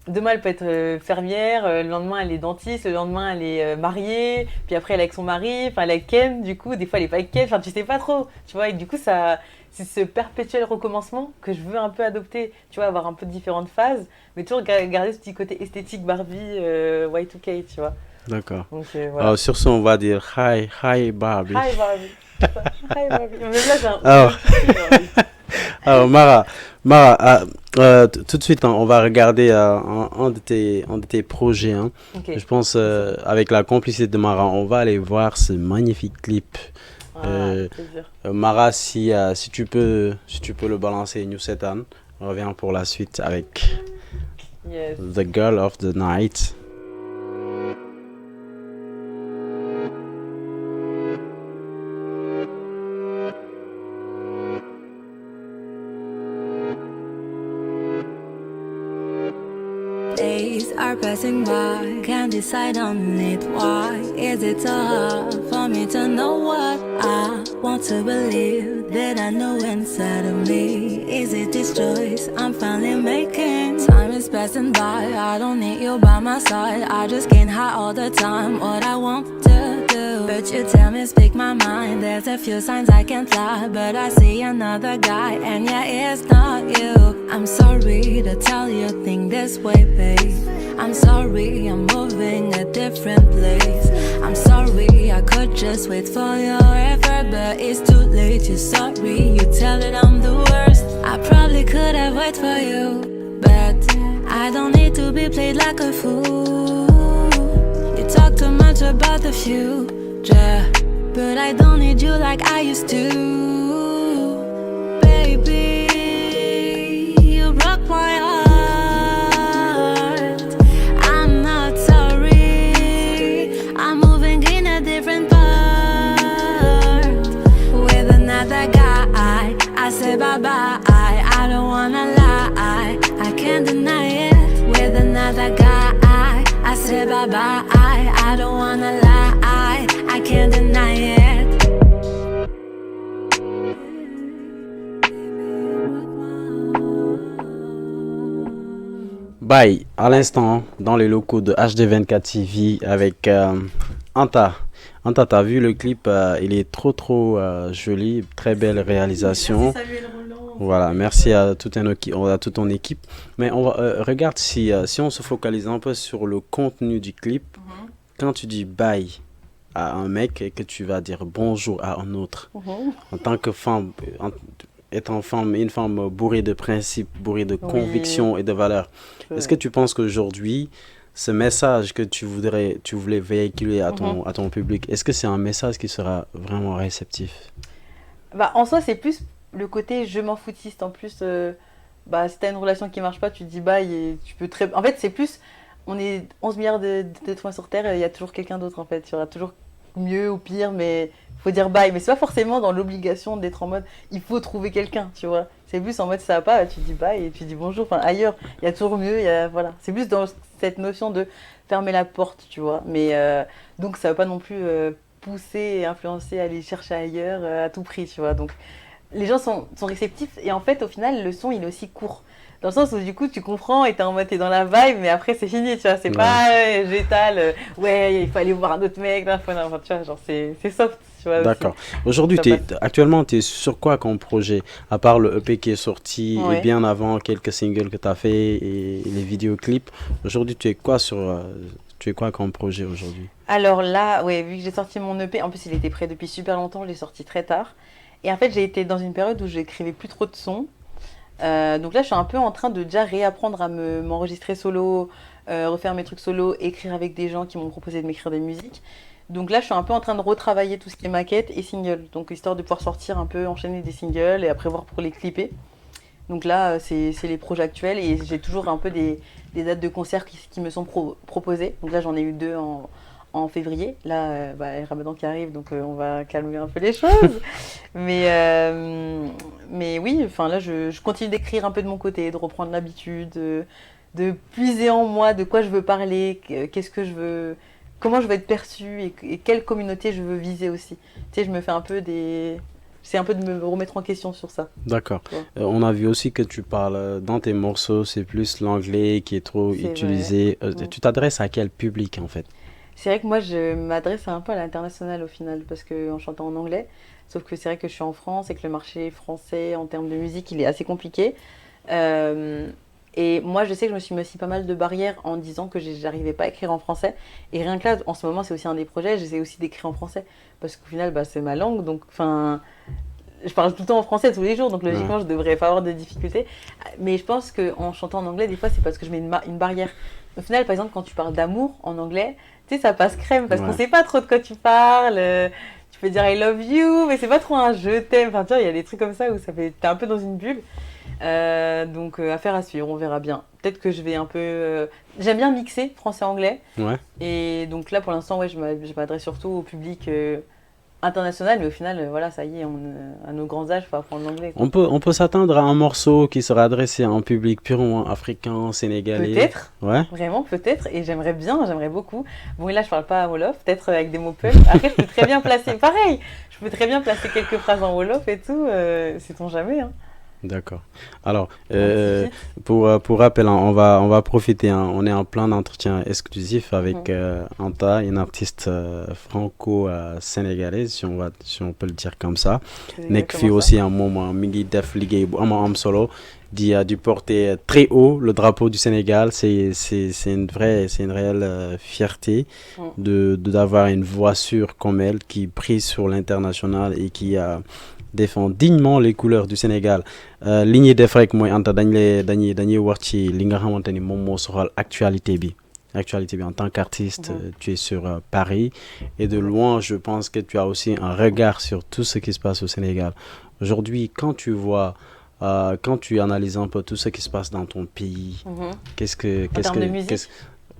demain elle peut être fermière, le lendemain elle est dentiste, le lendemain elle est mariée, puis après elle est avec son mari, enfin elle est avec Ken, du coup des fois elle est pas avec Ken, enfin tu sais pas trop, tu vois, et du coup ça, c'est ce perpétuel recommencement que je veux un peu adopter, tu vois, avoir un peu de différentes phases, mais toujours garder ce petit côté esthétique Barbie, Y2K, tu vois. D'accord. Donc voilà. Alors, sur ce, on va dire hi Barbie. Hi Barbie. Hi Barbie. Même là j'ai un... Alors, alors Mara, tout de suite, hein, on va regarder un de tes projets, hein. Ok. Je pense, avec la complicité de Mara, on va aller voir ce magnifique clip. Ah, Euh, plaisir. Mara, si tu peux le balancer, New Setan, on revient pour la suite avec Yes. The Girl of the Night. Days are passing by, can't decide on it. Why is it so hard for me to know what I want to believe that I know inside of me. Is it this choice I'm finally making? Time is passing by, I don't need you by my side. I just can't hide all the time what I want to do. But you tell me speak my mind. There's a few signs I can't lie, but I see another guy, and yeah, it's not you. I'm sorry to tell you think this way, babe. I'm sorry, I'm moving a different place. I'm sorry, I could just wait for your effort, but it's too late. You're sorry, you tell it I'm the worst. I probably could have waited for you, but I don't need to be played like a fool. You talk too much about the future, but I don't need you like I used to. Baby, you broke my heart. I'm not sorry, I'm moving in a different part with another guy. I say bye-bye, I don't wanna lie, I can't deny it. With another guy, I say bye-bye, I don't wanna lie, I can't deny it. Bye, à l'instant, dans les locaux de HD24 TV avec Anta. Anta, t'as vu le clip, il est trop joli, très belle réalisation. Merci Samuel Roland. Voilà, merci à toute ton équipe. Mais on va, regarde si on se focalise un peu sur le contenu du clip. Quand tu dis bye à un mec et que tu vas dire bonjour à un autre, en tant que femme, étant une femme bourrée de principes, bourrée de convictions et de valeurs, est-ce que tu penses qu'aujourd'hui, ce message que tu voulais véhiculer à ton public, est-ce que c'est un message qui sera vraiment réceptif? Bah, en soi, c'est plus le côté je m'en foutiste. En plus, bah, si t'as une relation qui marche pas, tu te dis bye et tu peux très... En fait, c'est plus, on est 11 milliards d'êtres humains sur Terre, il y a toujours quelqu'un d'autre en fait. Il y aura toujours mieux ou pire, mais faut dire bye. Mais c'est pas forcément dans l'obligation d'être en mode il faut trouver quelqu'un, tu vois. C'est plus en mode ça va pas, tu dis bye et tu dis bonjour. Enfin, ailleurs, il y a toujours mieux, voilà. C'est plus dans cette notion de fermer la porte, tu vois. Mais donc ça veut pas non plus pousser et influencer à aller chercher ailleurs à tout prix, tu vois. Donc les gens sont réceptifs et en fait au final le son il est aussi court. Dans le sens où du coup tu comprends et t'es en mode t'es dans la vibe, mais après c'est fini, tu vois. C'est pas j'étale, ouais il faut aller voir un autre mec, là, enfin, tu vois, genre c'est soft, tu vois. D'accord. Aujourd'hui, actuellement, tu es sur quoi comme projet? À part le EP qui est sorti et bien avant quelques singles que tu as fait et les vidéoclips, aujourd'hui tu es quoi comme projet aujourd'hui? Alors là, ouais, vu que j'ai sorti mon EP, en plus il était prêt depuis super longtemps, je l'ai sorti très tard. Et en fait j'ai été dans une période où j'écrivais plus trop de sons. Donc là je suis un peu en train de déjà réapprendre à m'enregistrer solo, refaire mes trucs solo, écrire avec des gens qui m'ont proposé de m'écrire des musiques. Donc là je suis un peu en train de retravailler tout ce qui est maquette et single, donc histoire de pouvoir sortir un peu, enchaîner des singles et après voir pour les clipper. Donc là c'est les projets actuels et j'ai toujours un peu des dates de concert qui me sont proposées. Donc là j'en ai eu 2 en février. Là, il y a Ramadan qui arrive, donc on va calmer un peu les choses. Mais oui, enfin là, je continue d'écrire un peu de mon côté, de reprendre l'habitude, de puiser en moi de quoi je veux parler, qu'est-ce que je veux, comment je veux être perçue et quelle communauté je veux viser aussi. Tu sais, je me fais un peu c'est un peu de me remettre en question sur ça. D'accord. On a vu aussi que tu parles dans tes morceaux, c'est plus l'anglais qui est trop utilisé. Tu t'adresses à quel public en fait? C'est vrai que moi, je m'adresse un peu à l'international au final, parce qu'en chantant en anglais, sauf que c'est vrai que je suis en France et que le marché français, en termes de musique, il est assez compliqué. Et moi, je sais que je me suis mis aussi pas mal de barrières en disant que j'arrivais pas à écrire en français. Et rien que là, en ce moment, c'est aussi un des projets, j'essaie aussi d'écrire en français, parce qu'au final, c'est ma langue, donc enfin... Je parle tout le temps en français tous les jours, donc logiquement, je devrais pas avoir de difficultés. Mais je pense qu'en chantant en anglais, des fois, c'est parce que je mets une barrière. Au final, par exemple, quand tu parles d'amour en anglais, tu sais, ça passe crème, parce qu'on sait pas trop de quoi tu parles. Tu peux dire I love you, mais c'est pas trop un je t'aime. Enfin, tu vois, il y a des trucs comme ça où t'es un peu dans une bulle. Donc, affaire à suivre, on verra bien. Peut-être que je vais un peu... J'aime bien mixer français-anglais. Ouais. Et donc là, pour l'instant, je m'adresse surtout au public... international, mais au final, voilà, ça y est, à nos grands âges, il faut apprendre l'anglais, quoi. On peut s'attendre à un morceau qui sera adressé à un public purement africain, sénégalais. Peut-être, Ouais, vraiment peut-être, et j'aimerais beaucoup. Bon, et là, je parle pas Wolof, peut-être avec des mots peul. Après, je peux très bien placer, pareil, je peux très bien placer quelques phrases en Wolof et tout, sait-on jamais, hein. d'accord. Alors, Un petit hit. pour rappel, hein, on va profiter, hein, on est en plein entretien exclusif avec Anta, une artiste franco-sénégalaise, si on peut le dire comme ça. C'est Nekk fi exactement ça. aussi un moment mi ngi def liggéey bu am solo di porter très haut le drapeau du Sénégal. C'est une réelle fierté Mm. d'avoir une voix sûre comme elle qui prise sur l'international et qui défend dignement les couleurs du Sénégal. Li ñuy def rek mooy Anta dañuy wax ci li nga xamante ni moom moo soxal actualité bi. Actualité bi en tant qu'artiste, tu es sur Paris et de loin, je pense que tu as aussi un regard sur tout ce qui se passe au Sénégal. Aujourd'hui, quand tu analyses un peu tout ce qui se passe dans ton pays, Mhm. En qu'est-ce termes de que, musique,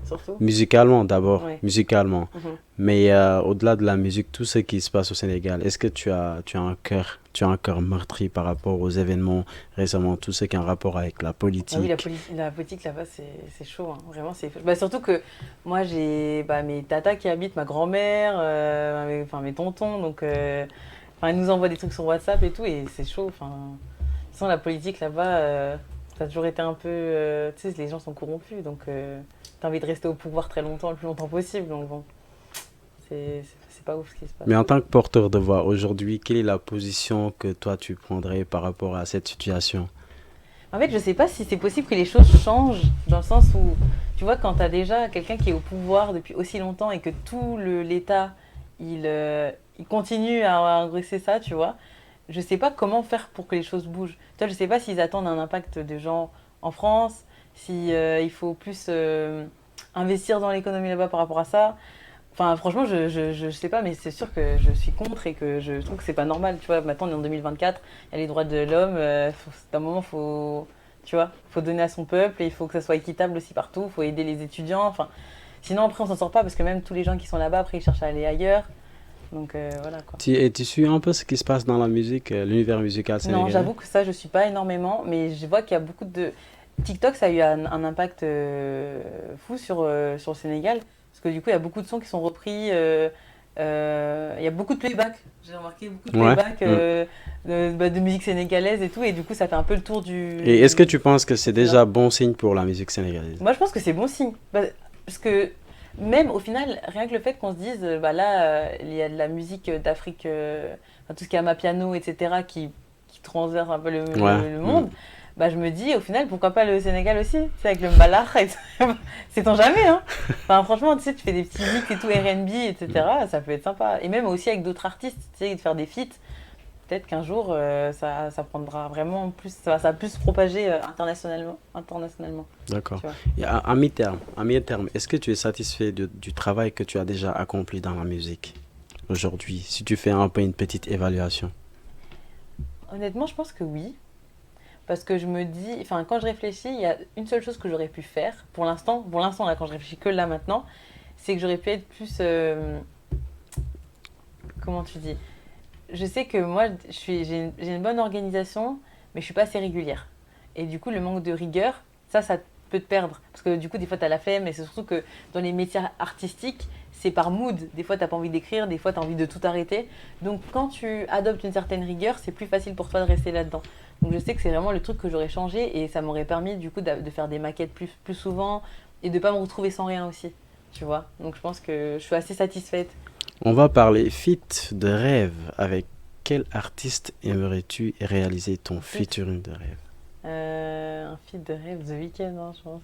surtout. musicalement d'abord, Ouais. musicalement, Mhm. mais au-delà de la musique, tout ce qui se passe au Sénégal, est-ce que tu as un cœur meurtri par rapport aux événements récemment, tout ce qui a un rapport avec la Ah oui, politique? la politique là-bas, c'est chaud, hein. Vraiment, c'est. Bah, surtout que moi, j'ai mes tatas qui habitent, ma grand-mère, enfin, mes tontons, donc enfin, ils nous envoient des trucs sur WhatsApp et tout, et c'est chaud. Enfin, sans la politique là-bas, ça a toujours été un peu. Tu sais, les gens sont corrompus, donc t'as envie de rester au pouvoir très longtemps, le plus longtemps possible, donc bon, c'est pas ouf ce qui se passe. Mais en tant que porteur de voix, aujourd'hui, quelle est la position que toi tu prendrais par rapport à cette situation? En fait, je sais pas si c'est possible que les choses changent dans le sens où, tu vois, quand tu as déjà quelqu'un qui est au pouvoir depuis aussi longtemps et que l'État, il continue à engraisser ça, tu vois, je sais pas comment faire pour que les choses bougent. Tu vois, je sais pas s'ils attendent un impact de gens en France, si il faut plus investir dans l'économie là-bas par rapport à ça. Enfin, franchement, je sais pas, mais c'est sûr que je suis contre et que je trouve que c'est pas normal. Tu vois, maintenant on est en 2024, il y a les droits de l'homme. D'un moment, tu vois, faut donner à son peuple et il faut que ça soit équitable aussi partout. Il faut aider les étudiants. Enfin, sinon après on s'en sort pas parce que même tous les gens qui sont là-bas après ils cherchent à aller ailleurs. Donc voilà quoi. Et tu suis un peu ce qui se passe dans la musique, l'univers musical Non, sénégalais? j'avoue que ça je suis pas énormément, mais je vois qu'il y a beaucoup de TikTok, ça a eu un impact fou sur le Sénégal parce que du coup il y a beaucoup de sons qui sont repris. Il y a beaucoup de playback. J'ai remarqué beaucoup de Ouais. playback de musique sénégalaise et tout, et du coup ça fait un peu le tour Et est-ce que tu penses que c'est continent. déjà bon signe pour la musique sénégalaise? Moi je pense que c'est bon signe. Parce que même au final, rien que le fait qu'on se dise, bah là, il y a de la musique d'Afrique, enfin, tout ce qui est amapiano, etc., qui transverse un peu Ouais. le monde, bah je me dis, au final, pourquoi pas le Sénégal aussi? Tu sais, avec le mbalax, c'est-on jamais, hein? Enfin, franchement, tu sais, tu fais des petits mix et tout, R&B, etc., ça peut être sympa. Et même aussi avec d'autres artistes, tu sais, de faire des feats. Peut-être qu'un jour, ça prendra vraiment plus, ça va plus se propager internationalement, D'accord. tu vois. Et à mi-terme, est-ce que tu es satisfait du travail que tu as déjà accompli dans la musique aujourd'hui, si tu fais un peu une petite évaluation? Honnêtement, je pense que oui. Parce que je me dis, enfin, quand je réfléchis, il y a une seule chose que j'aurais pu faire pour l'instant, là, quand je réfléchis que là maintenant, c'est que j'aurais pu être plus, comment tu dis? Je sais que moi, j'ai une bonne organisation, mais je suis pas assez régulière. Et du coup, le manque de rigueur, ça peut te perdre. Parce que du coup, des fois, tu as la flemme, et c'est surtout que dans les métiers artistiques, c'est par mood. Des fois, t'as pas envie d'écrire, des fois, tu as envie de tout arrêter. Donc, quand tu adoptes une certaine rigueur, c'est plus facile pour toi de rester là-dedans. Donc, je sais que c'est vraiment le truc que j'aurais changé, et ça m'aurait permis, du coup, de faire des maquettes plus souvent, et de pas me retrouver sans rien aussi. Tu vois? Donc, je pense que je suis assez satisfaite. On va parler feat de rêve. Avec quel artiste aimerais-tu réaliser ton featuring de rêve? Un feat de rêve, The Weeknd, hein, je pense.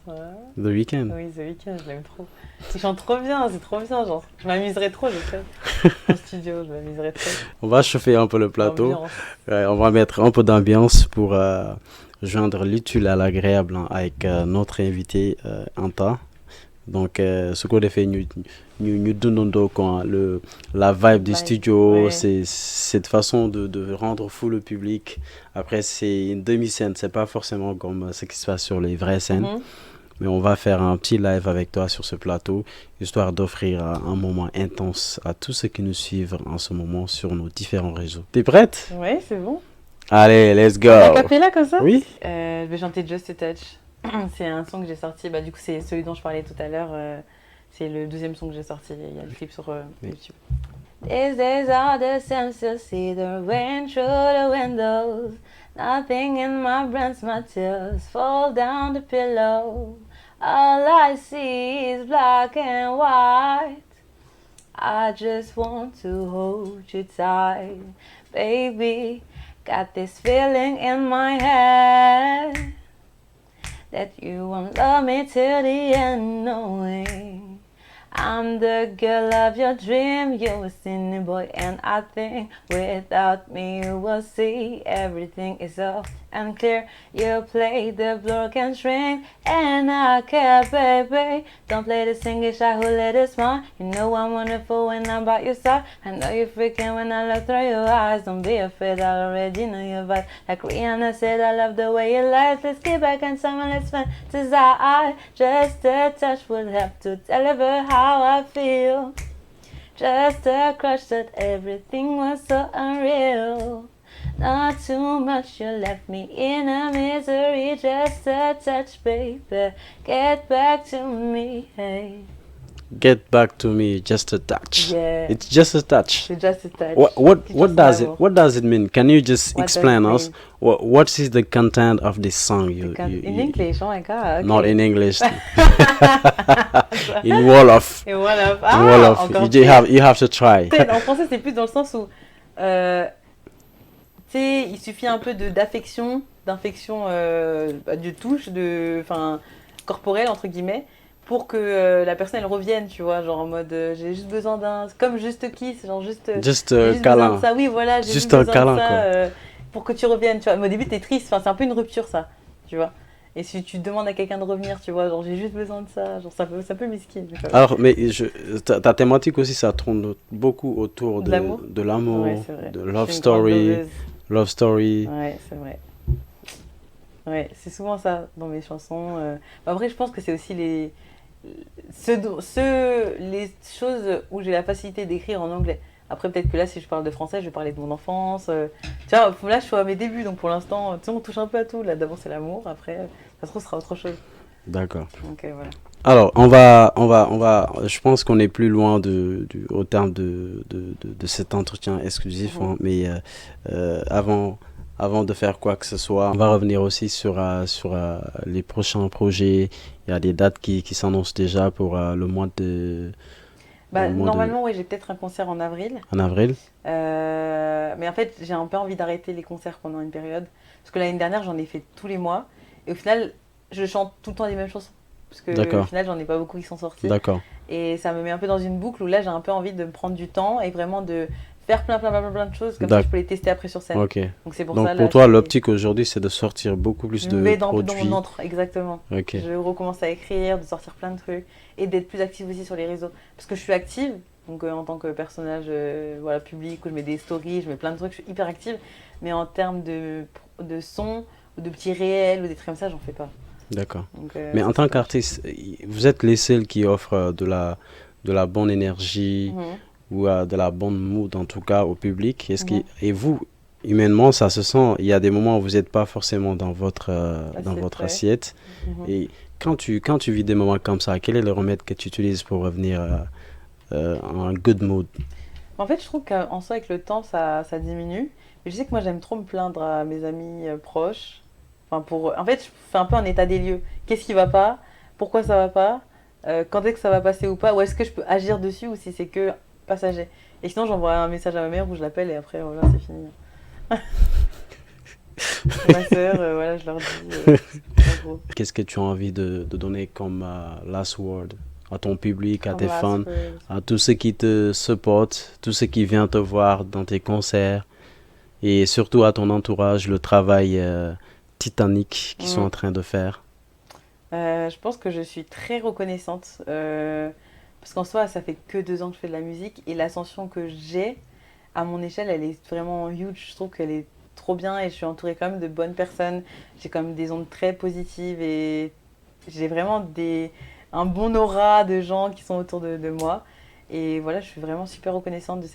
The Weeknd. Oui, The Weeknd, je l'aime trop. Il chante trop bien, c'est trop bien, genre. Je m'amuserais trop, je sais. En studio, je m'amuserais trop. On va chauffer un peu le plateau. L'ambiance. On va mettre un peu d'ambiance pour joindre l'utile à l'agréable, hein, avec notre invité Anta. Donc, ce qu'on a fait, nous donnons quoi, la vibe du Vibe, studio, ouais. c'est cette façon de rendre fou le public. Après, c'est une demi-scène, c'est pas forcément comme ce qui se passe sur les vraies scènes. Mhm. mais on va faire un petit live avec toi sur ce plateau, histoire d'offrir un moment intense à tous ceux qui nous suivent en ce moment sur nos différents réseaux. T'es prête? Ouais, c'est bon. Allez, let's go! A cappella comme ça? Oui? Je vais chanter Just a Touch. C'est un son que j'ai sorti, du coup c'est celui dont je parlais tout à l'heure. C'est le 12e son que j'ai sorti, il y a le clip sur YouTube. These days all the sense you see the rain through the windows. Nothing in my brains, my tears fall down the pillow. All I see is black and white. I just want to hold you tight, baby. Got this feeling in my head that you won't love me till the end, knowing I'm the girl of your dream. You're a cynic boy, and I think without me you will see everything is soft and clear. You play the broken string, and I care, baby. Don't play the singer shy who let it smile. You know I'm wonderful when I'm by your side. I know you're freaking when I look through your eyes. Don't be afraid, I already know your vibe. Like Rihanna said, I love the way you lie. Let's get back in time and let's fantasize. Just a touch would have to deliver how I feel. Just a crush that everything was so unreal. Not too much, you left me in a misery. Just a touch, baby. Get back to me, hey. Get back to me, just a touch. Yeah. It's just a touch. C'est just a touch. What does it mean? Can you just What explain does us it what is the content of this song? In English, oh my god. Okay. Not in English. In Wolof. Et voilà. In Ah, Wolof. encore You pire. have to try. En français, c'est plus dans le sens où, tu sais, il suffit un peu d'infection, de touche, corporelle, entre guillemets, pour que la personne, elle revienne, tu vois, genre en mode, j'ai juste besoin comme juste kiss, genre juste, Juste j'ai juste câlin. besoin de ça, oui, voilà, j'ai Juste juste un besoin câlin, de ça, quoi. pour que tu reviennes, tu vois. Mais au début, t'es triste, c'est un peu une rupture, ça, tu vois. Et si tu demandes à quelqu'un de revenir, tu vois, genre j'ai juste besoin de ça, genre ça peut mesquine. Alors, mais ta thématique aussi, ça tourne beaucoup autour De l'amour. de l'amour, Ouais, c'est vrai. de Je suis love une story, grande loveuse. love story. Ouais, c'est vrai. Ouais, c'est souvent ça dans mes chansons. Après, je pense que c'est aussi les choses où j'ai la facilité d'écrire en anglais. Après, peut-être que là, si je parle de français, je vais parler de mon enfance. Tu vois, là, je suis à mes débuts, donc pour l'instant, tu sais, on touche un peu à tout. Là, d'abord, c'est l'amour, après, ça se trouve, ce sera autre chose. D'accord. Donc, voilà. Alors, je pense qu'on est plus loin au terme de cet entretien exclusif, hein, mais avant de faire quoi que ce soit, on va revenir aussi sur les prochains projets. Il y a des dates qui s'annoncent déjà pour le mois de... Normalement, oui, j'ai peut-être un concert en avril. En avril. Mais en fait, j'ai un peu envie d'arrêter les concerts pendant une période. Parce que l'année dernière, j'en ai fait tous les mois. Et au final, je chante tout le temps les mêmes chansons. Parce que au final, j'en ai pas beaucoup qui sont sortis. D'accord. Et ça me met un peu dans une boucle où là, j'ai un peu envie de me prendre du temps et vraiment de faire plein de choses. Comme ça, je peux les tester après sur scène. Ok. Donc, c'est pour Donc ça, pour là, toi, l'optique aujourd'hui, c'est de sortir beaucoup plus je de me mets dans produits. mon antre, exactement. Ok. Je recommence à écrire, de sortir plein de trucs et d'être plus active aussi sur les réseaux. Parce que je suis active, donc en tant que personnage public, où je mets des stories, je mets plein de trucs, je suis hyper active. Mais en termes de son, ou de petits réels, ou des trucs comme ça, j'en fais pas. D'accord. Donc, mais en tant qu'artiste, vous êtes les seuls qui offrent de la bonne énergie ou de la bonne mood, en tout cas, au public. Et vous, humainement, ça se sent. Il y a des moments où vous n'êtes pas forcément dans votre assiette. Et quand tu vis des moments comme ça, quel est le remède que tu utilises pour revenir en good mood? En fait, je trouve qu'en soi, avec le temps, ça diminue. Mais je sais que moi, j'aime trop me plaindre à mes amis proches. En fait, je fais un peu un état des lieux. Qu'est-ce qui va pas? Pourquoi ça va pas? Quand est-ce que ça va passer ou pas? Ou est-ce que je peux agir dessus ou si c'est que passager? Et sinon, j'envoie un message à ma mère ou je l'appelle et après, voilà, c'est fini. Ma soeur, voilà, je leur dis. En gros. Qu'est-ce que tu as envie de donner comme last word à ton public, à tes fans, à tous ceux qui te supportent, tous ceux qui viennent te voir dans tes concerts et surtout à ton entourage, le travail titanique qu'ils sont en train de faire? Je pense que je suis très reconnaissante parce qu'en soi, ça fait que 2 ans que je fais de la musique et l'ascension que j'ai à mon échelle, elle est vraiment huge. Je trouve qu'elle est trop bien et je suis entourée quand même de bonnes personnes. J'ai quand même des ondes très positives et j'ai vraiment un bon aura de gens qui sont autour de moi. Et voilà, je suis vraiment super reconnaissante de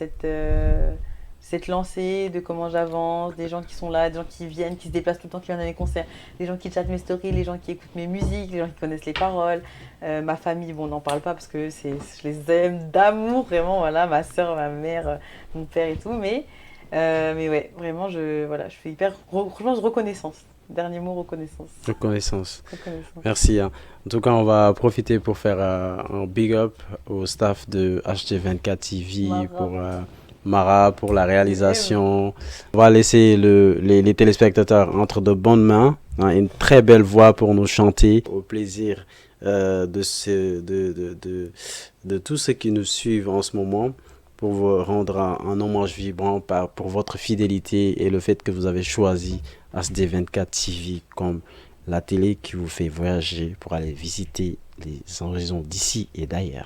cette lancée, de comment j'avance, des gens qui sont là, des gens qui viennent, qui se déplacent tout le temps, qui viennent à mes concerts, des gens qui chattent mes stories, les gens qui écoutent mes musiques, les gens qui connaissent les paroles. Ma famille, bon, on n'en parle pas parce que je les aime d'amour, vraiment, voilà, ma soeur, ma mère, mon père et tout. Mais ouais, vraiment, je suis franchement, reconnaissance. Dernier mot, reconnaissance. Reconnaissance. Reconnaissance. Merci, hein. En tout cas, on va profiter pour faire un big up au staff de HD24 TV Mara. pour Mara, pour la réalisation. On va laisser les téléspectateurs entre de bonnes mains, hein, une très belle voix pour nous chanter. Au plaisir de tous ceux qui nous suivent en ce moment, pour vous rendre un hommage vibrant pour votre fidélité et le fait que vous avez choisi HD24 TV comme la télé qui vous fait voyager pour aller visiter les horizons d'ici et d'ailleurs.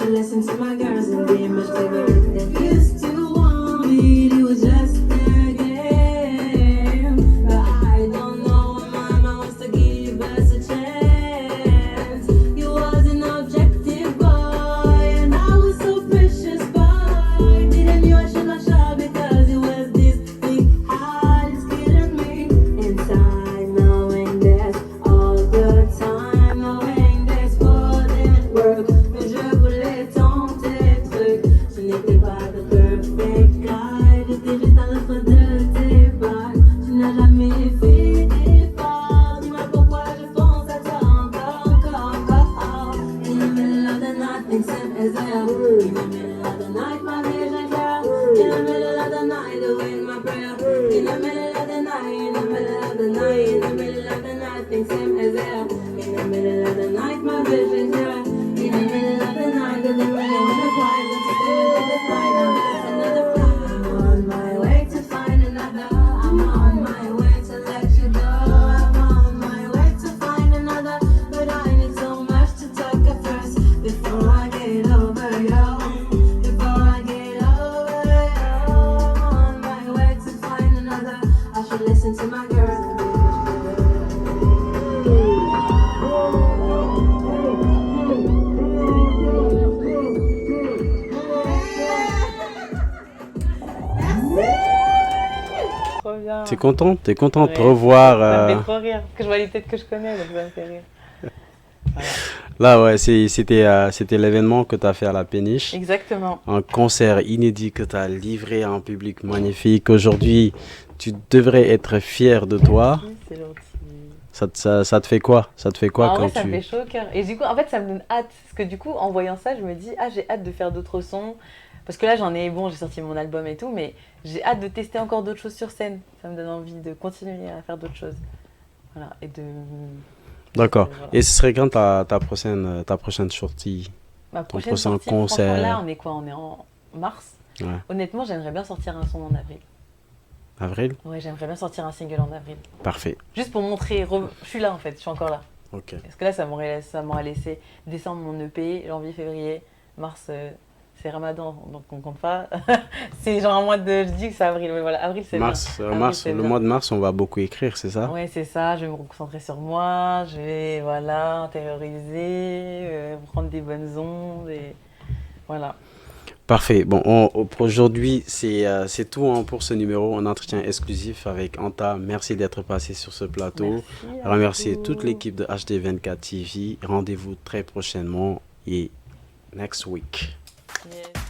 Listen to my girls and be much bigger. If you still want me, it was just a game. But I don't know what mama wants to give us a chance. You was an objective boy, and I was so precious boy. Didn't you I should not shout because it was this big heart, it's killing me inside, knowing that all the time, knowing that's what it work. Mais je voulais tenter truc. Ce n'était pas le perfect guy. J'étais juste à l'autre de tes bagues. Tu n'as jamais fait d'effort. Dis-moi pourquoi je pense à toi encore. In the middle of the night, things seem as I am. In the middle of the night, my vision clear. In the middle of the night, doing my prayer. In the middle of the night, in the middle of the night, in the middle of the night, things seem as I am. In the middle of the night, my vision clear. In the middle of the night, cause I really wanna fly, but you still in the flight, I'm just another fly. I'm on my way to find another. I'm on my way to let you go. I'm on my way to find another, but I need so much to talk at first before I get over you. Before I get over you, I'm on my way to find another. I should listen to my girls and be much better. Trop bien. T'es content? T'es content de te Ouais. revoir Ça me fait trop rire, parce que je vois les têtes que je connais, donc ça me fait rire. Voilà. Là, ouais, c'était l'événement que tu as fait à la Péniche. Exactement. Un concert inédit que tu as livré à un public magnifique. Aujourd'hui, tu devrais être fier de toi. Oui, c'est gentil. Ça te fait quoi? Ça te fait quoi En quand vrai, ça me fait tu... chaud au cœur. Et du coup, en fait, ça me donne hâte. Parce que du coup, en voyant ça, je me dis, ah, j'ai hâte de faire d'autres sons. Parce que là, j'ai sorti mon album et tout, mais j'ai hâte de tester encore d'autres choses sur scène. Ça me donne envie de continuer à faire d'autres choses. Voilà. Et de. D'accord. Voilà. Et ce serait quand ta prochaine sortie? Ma prochaine prochain sortie, concert. franchement, là, on est quoi? On est en mars. Ouais. Honnêtement, j'aimerais bien sortir un son en avril. Avril? Ouais, j'aimerais bien sortir un single en avril. Parfait. Juste pour montrer, je suis là en fait, je suis encore là. Ok. Parce que là, ça m'aurait laissé décembre mon EP, janvier, février, mars, c'est Ramadan, donc on compte pas. C'est genre un mois je dis que c'est avril, mais voilà, avril c'est bien. Avril, c'est Le bien. mois de mars, on va beaucoup écrire, c'est ça? Ouais, c'est ça, je vais me concentrer sur moi, je vais, voilà, intérioriser, prendre des bonnes ondes, et voilà. Parfait. Bon, pour aujourd'hui, c'est tout, hein, pour ce numéro, un entretien exclusif avec Anta. Merci d'être passé sur ce plateau. Merci à Remercier vous. toute l'équipe de HD24 TV. Rendez-vous très prochainement et next week. Yes.